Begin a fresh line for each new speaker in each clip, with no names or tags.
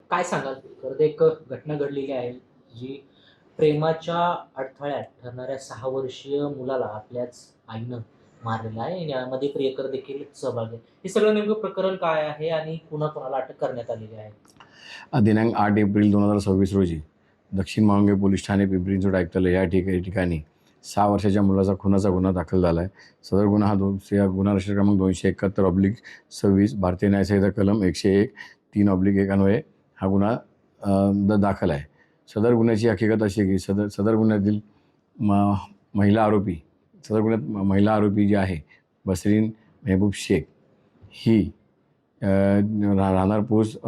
काय सांगाल? खरं एक घटना घडलेली आहे, जी प्रेमाच्या अडथळ्यात ठरणाऱ्या 6 वर्षीय मुलाला आपल्याच आईनं मारलेलं आहे आणि यामध्ये प्रियकर देखील सहभागी आहे. हे सगळं नेमकं प्रकरण काय आहे आणि कुणा-कुणाला अटक करण्यात आलेली आहे?
दिनांक 8 एप्रिल 2026 रोजी दक्षिण मांगे पोलीस ठाणे पिंपरी-चिंचवड आयुक्तालय या ठिकाणी 6 वर्षाच्या मुलाचा खुनाचा गुन्हा दाखल झाला आहे. सदर गुन्हा गुन्हा रजिस्टर क्रमांक 271/26 भारतीय न्यायसंहिता कलम 101 3/1 अन्वये हा गुन्हा दाखल आहे. सदर गुन्ह्याची हकीकत अशी आहे की सदर गुन्ह्यातील महिला आरोपी महिला आरोपी जी आहे बसरीन मेहबूब शेख ही राहणार पोस्ट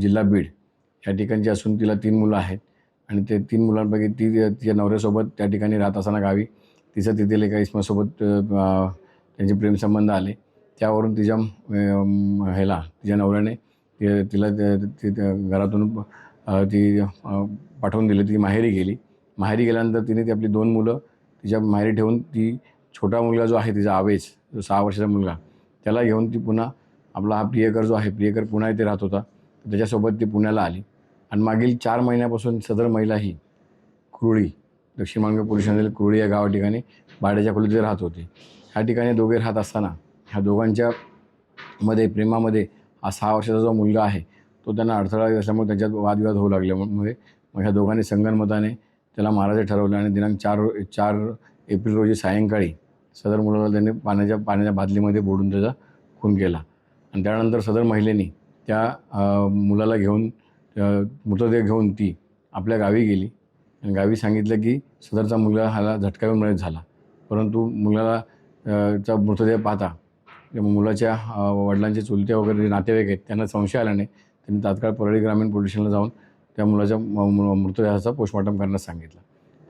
जिल्हा बीड या ठिकाणची असून तिला 3 मुलं आहेत आणि ते 3 मुलांपैकी ती तिच्या नवऱ्यासोबत त्या ठिकाणी राहत असताना गावी तिचं तेथील एका इसमासोबत त्यांचे प्रेमसंबंध आले. त्यावरून तिच्या नवऱ्याने तिला घरातून ती पाठवून दिली. ती माहेरी गेली. माहेरी गेल्यानंतर तिने ती आपली 2 मुलं तिच्या माहेरी ठेवून ती छोटा मुलगा जो आहे तिचा आवेश जो 6 वर्षाचा मुलगा त्याला घेऊन ती पुन्हा आपला हा प्रियकर जो आहे प्रियकर पुन्हा इथे राहत होता. त्याच्यासोबत ती पुण्याला आली आणि मागील 4 महिन्यापासून सदर महिला ही कुरुळी दक्षिण मांगे पोलीस ठाण्यातील कुरुळी या गावा ठिकाणी भाड्याच्या खोलीत राहत होते. ह्या ठिकाणी दोघे राहत असताना ह्या दोघांच्या प्रेमामध्ये हा 6 वर्षाचा जो मुलगा आहे तो त्यांना अडथळा असल्यामुळे त्यांच्यात वादविवाद होऊ लागल्यामुळे मग ह्या दोघांनी संगनमताने त्याला मारायचे ठरवले आणि दिनांक 4 एप्रिल रोजी सायंकाळी सदर मुलाला त्यांनी पाण्याच्या बादलीमध्ये बुडून त्याचा खून केला. आणि त्यानंतर सदर महिलेने त्या मुलाला घेऊन मृतदेह घेऊन ती आपल्या गावी गेली आणि गावी सांगितलं की सदरचा मुलगा ह्याला झटका येऊन मृत झाला. परंतु मुलाला चा मृतदेह पाहता मुलाच्या वडिलांचे चुलते वगैरे नातेवाईक आहेत त्यांना संशय आल्याने त्यांनी तात्काळ परळी ग्रामीण पोलीस स्टेशनला जाऊन त्या मुलाच्या मृतदेहाचा पोस्टमॉर्टम करण्यास सांगितलं.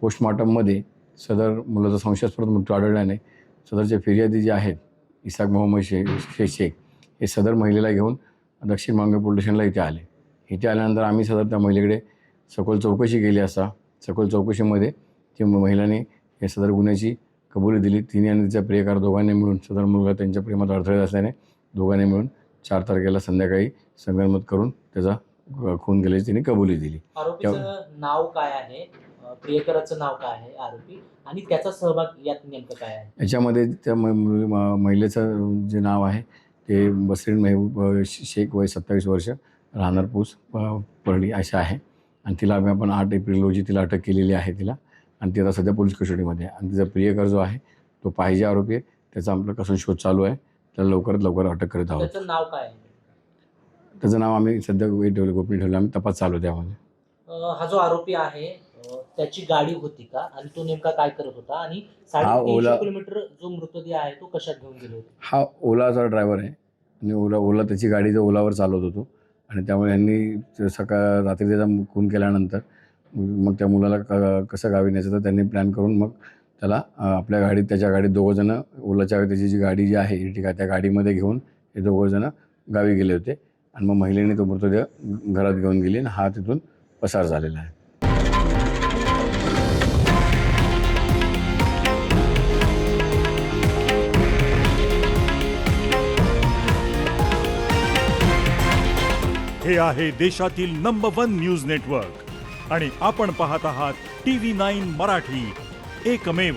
पोस्टमॉर्टममध्ये सदर मुलाचा संशयास्पद मृत्यू आढळल्याने सदरचे फिर्यादी जे आहेत इसाक मोहम्मद शेख हे सदर महिलेला घेऊन दक्षिण मांगे पोलीस स्टेशनला इथे आले. इथे आल्यानंतर आम्ही सदर त्या महिलेकडे सखोल चौकशी केली असता सखोल चौकशीमध्ये ती महिलांनी हे सदर गुन्ह्याची कबुली दिली. तिने आणि तिचा प्रियकर दोघांनी मिळून सदर मुलगा त्यांच्या प्रेमात अडथळे असल्याने दोघांनी मिळून 4 तारखेला संध्याकाळी संगनमत करून त्याचा खून केल्याची तिने कबुली दिली.
आरोपीचं नाव काय आहे? प्रियकराचं नाव काय आहे आरोपी आणि त्याचा सहभाग यात नेमकं काय आहे?
याच्यामध्ये त्या महिलेचं जे नाव आहे ते बसरीन मेहबूब शेख वय 27 वर्ष राहणार पोस्ट परळी अशा आहे आणि तिला आपण 8 एप्रिल रोजी तिला अटक केलेली आहे तिला आणि ती आता सध्या पोलीस कस्टडीमध्ये आहे. आणि तिचा प्रियकर जो आहे तो पाहिजे आरोपी आहे. त्याचा आपला कसून शोध चालू आहे. त्याला लवकरात लवकर अटक करत आहोत.
त्याचं नाव काय आहे?
त्याचं नाव आम्ही सध्या गोपनीय ठेवलं. आम्ही तपास चालू त्यामध्ये.
हा जो आरोपी आहे त्याची गाडी होती का आणि तो नेमका काय करत होता आणि 350 किलोमीटर जो मृतदेह आहे तो कशात घेऊन गेले होते?
हा ओलाचा ड्रायव्हर आहे आणि ओला त्याची गाडी जो ओलावर चालवत होतो आणि त्यामुळे यांनी रात्री त्याचा खून केल्यानंतर मग त्या मुलाला कसं गावी न्यायचं तर त्यांनी प्लॅन करून मग त्याला आपल्या गाडीत त्याच्या गाडीत दोघंजणं ओलाच्या त्याची जी गाडी जी आहे इर्टिगा त्या गाडीमध्ये घेऊन हे दोघंजणं गावी गेले होते आणि मग महिलेने तो मृतदेह घरात घेऊन गेली आणि हा तिथून पसार झालेला आहे.
हे आहे देशातील नंबर 1 न्यूज नेटवर्क आणि आपण पाहत आहात TV9 मराठी, एकमेव.